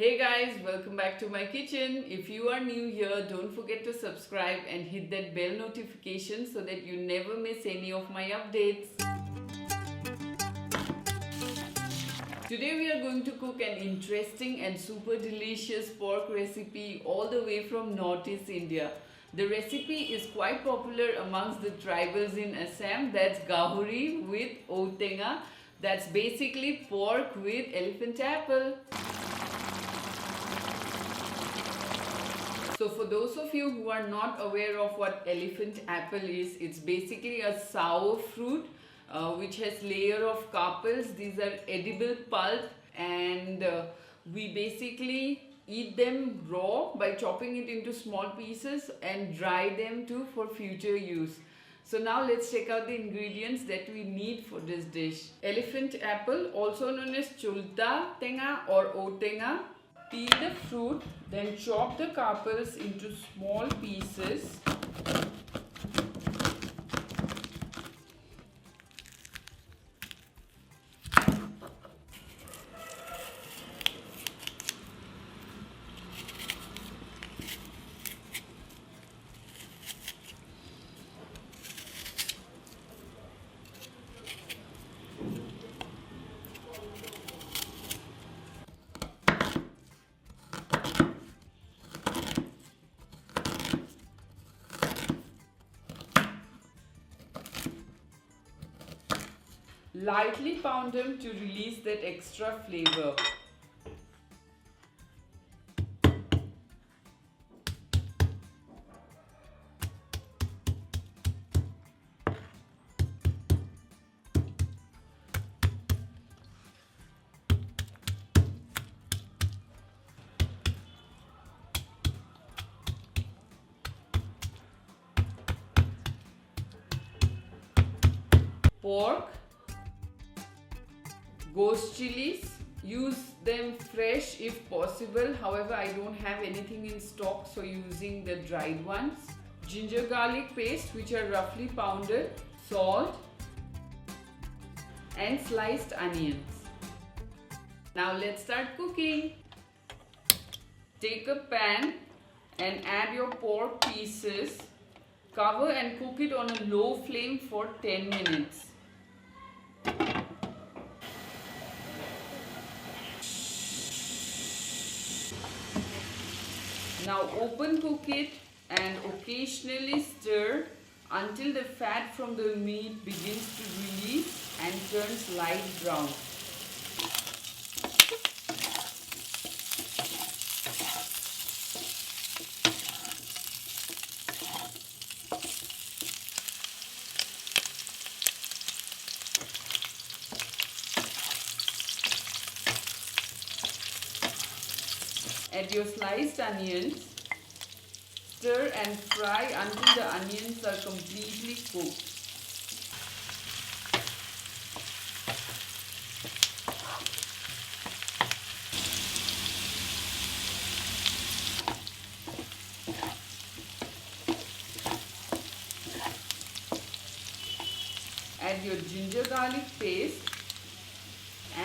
Hey guys, welcome back to my kitchen. If you are new here, don't forget to subscribe and hit that bell notification so that you never miss any of my updates. Today we are going to cook an interesting and super delicious pork recipe all the way from Northeast India. The recipe is quite popular amongst the tribals in Assam. That's Gahori with Outenga. That's basically pork with elephant apple. So for those of you who are not aware of what elephant apple is, it's basically a sour fruit which has layer of carpels. These are edible pulp, and we basically eat them raw by chopping it into small pieces and dry them too for future use. So now let's check out the ingredients that we need for this dish. Elephant apple, also known as chulta tenga or outenga. Peel the fruit, then chop the carpels into small pieces. Lightly pound them to release that extra flavor. Pork, Ghost Chillies, use them fresh if possible. However, I don't have anything in stock, so using the dried ones. Ginger garlic paste, which are roughly pounded. Salt and sliced onions. Now let's start cooking. Take a pan and add your pork pieces. Cover and cook it on a low flame for 10 minutes. Now open cook it and occasionally stir until the fat from the meat begins to release and turns light brown. Add your sliced onions. Stir and fry until the onions are completely cooked. Add your ginger garlic paste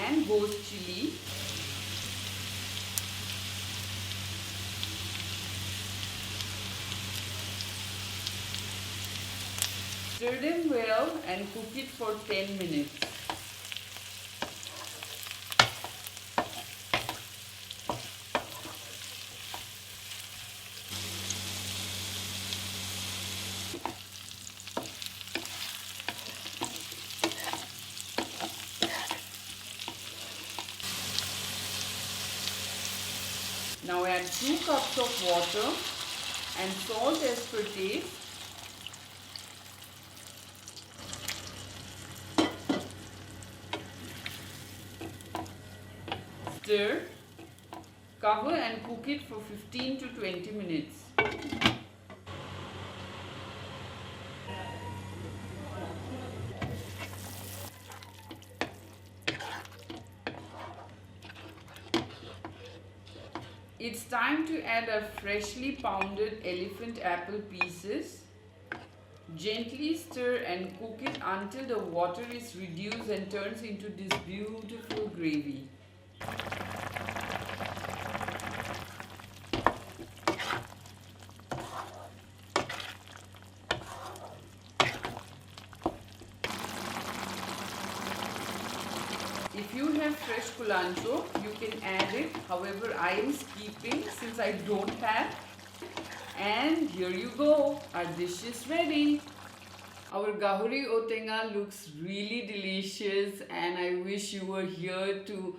and ghost chilli. Stir them well and cook it for 10 minutes. Now add 2 cups of water and salt as per taste. Stir, cover and cook it for 15 to 20 minutes. It's time to add our freshly pounded elephant apple pieces. Gently stir and cook it until the water is reduced and turns into this beautiful gravy. If you have fresh culantro, you can add it. However, I am skipping since I don't have. And here you go, our dish is ready. Our Gahori Outenga looks really delicious, and I wish you were here to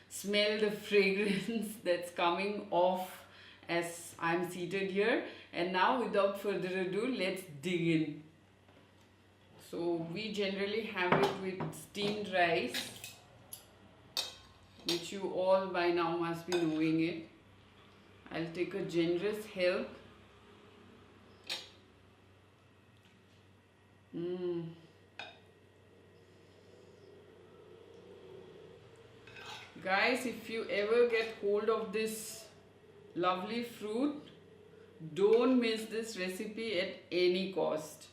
smell the fragrance that's coming off as I'm seated here. And now without further ado, let's dig in. So we generally have it with steamed rice, which you all by now must be knowing it. I'll take a generous help. Guys, if you ever get hold of this lovely fruit, don't miss this recipe at any cost.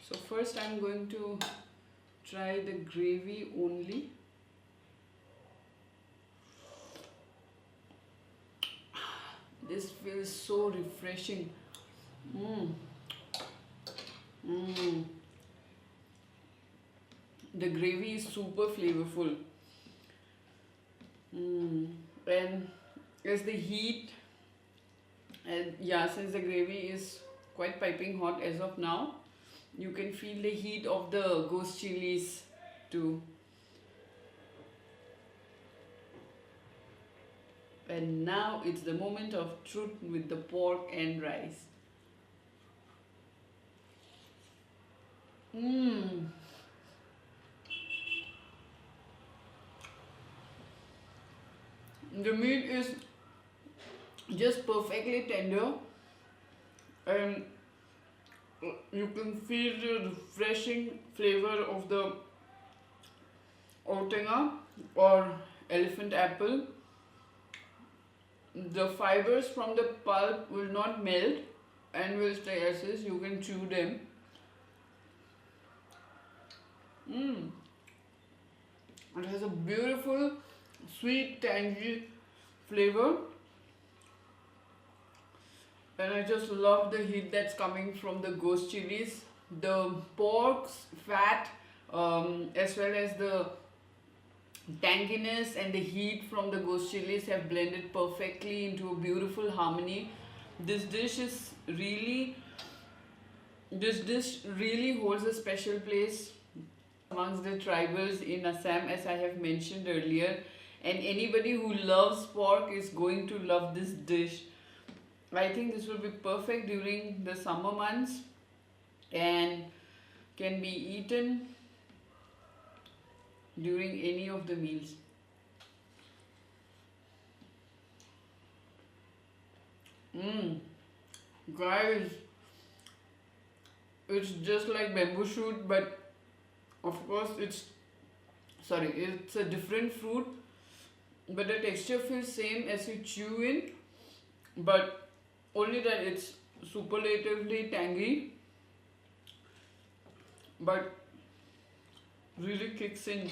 So first I'm going to try the gravy only. This feels so refreshing. The gravy is super flavorful. And as the heat, and yeah, since the gravy is quite piping hot as of now, you can feel the heat of the Ghost Chillies too. And now it's the moment of truth with the pork and rice. The meat is just perfectly tender, and you can feel the refreshing flavor of the Outenga or elephant apple. The fibers from the pulp will not melt and will stay as is. You can chew them. It has a beautiful, sweet, tangy flavor. And I just love the heat that's coming from the Ghost Chillies. The pork's fat as well as the tanginess and the heat from the Ghost Chillies have blended perfectly into a beautiful harmony. This dish really holds a special place amongst the tribals in Assam, as I have mentioned earlier. And anybody who loves pork is going to love this dish. I think this will be perfect during the summer months and can be eaten during any of the meals. Guys, it's just like bamboo shoot, but of course it's a different fruit, but the texture feels same as you chew in, but only that it's superlatively tangy, but really kicks in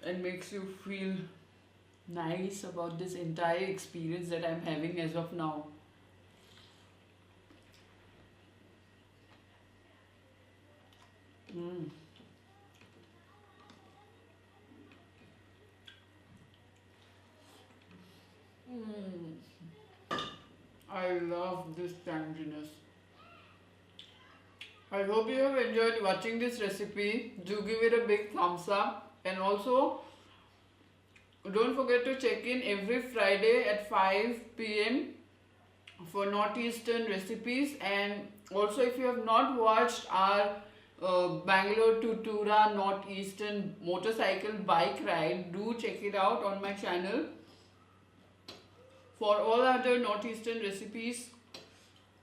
and makes you feel nice about this entire experience that I'm having as of now. I love this tanginess. I hope you have enjoyed watching this recipe. Do give it a big thumbs up, and also don't forget to check in every Friday at 5 p.m. for Northeastern recipes. And also, if you have not watched our Bangalore to Tura Northeastern motorcycle bike ride, do check it out on my channel. For all other Northeastern recipes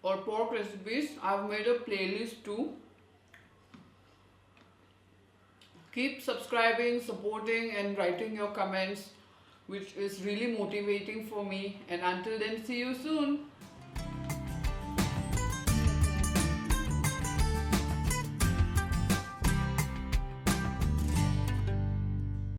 or pork recipes, I've made a playlist too. Keep subscribing, supporting and writing your comments, which is really motivating for me. And until then, see you soon.